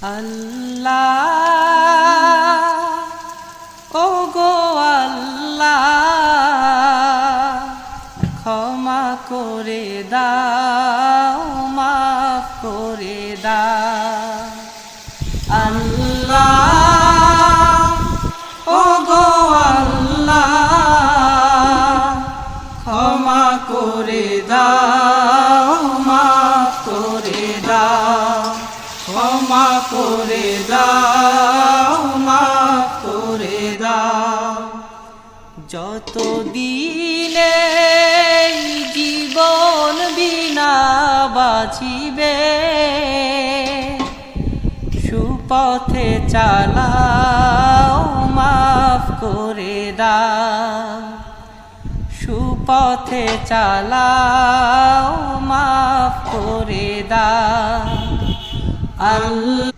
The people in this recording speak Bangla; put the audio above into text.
আল্লাহ ও গো আল্লাহ ক্ষমা করে দাও মাফ করে দাও আল্লাহ ও গো আল্লাহ ক্ষমা করে দাও মাফ করে দাও ক্ষমা করে দাও মাফ করে দাও যত দিনে জীবন বিনা বাঁচিবে সুপথে চালাও মাফ করে দাও সুপথে চালাও মাফ করে দাও আল্লাহ